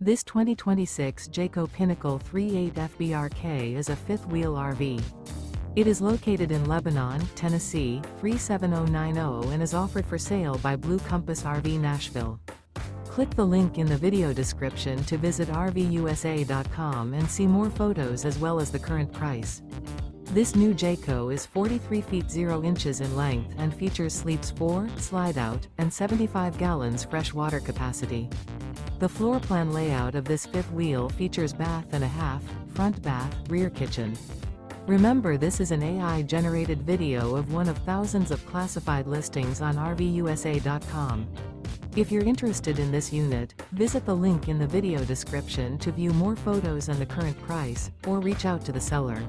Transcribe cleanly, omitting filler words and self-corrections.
This 2026 Jayco Pinnacle 3.8 FBRK is a fifth-wheel RV. It is located in Lebanon, Tennessee, 37090 and is offered for sale by Blue Compass RV Nashville. Click the link in the video description to visit RVUSA.com and see more photos as well as the current price. This new Jayco is 43 feet 0 inches in length and features sleeps 4, slide-out, and 75 gallons fresh water capacity. The floor plan layout of this fifth wheel features bath and a half, front bath, rear kitchen. Remember, this is an AI-generated video of one of thousands of classified listings on RVUSA.com. If you're interested in this unit, visit the link in the video description to view more photos and the current price, or reach out to the seller.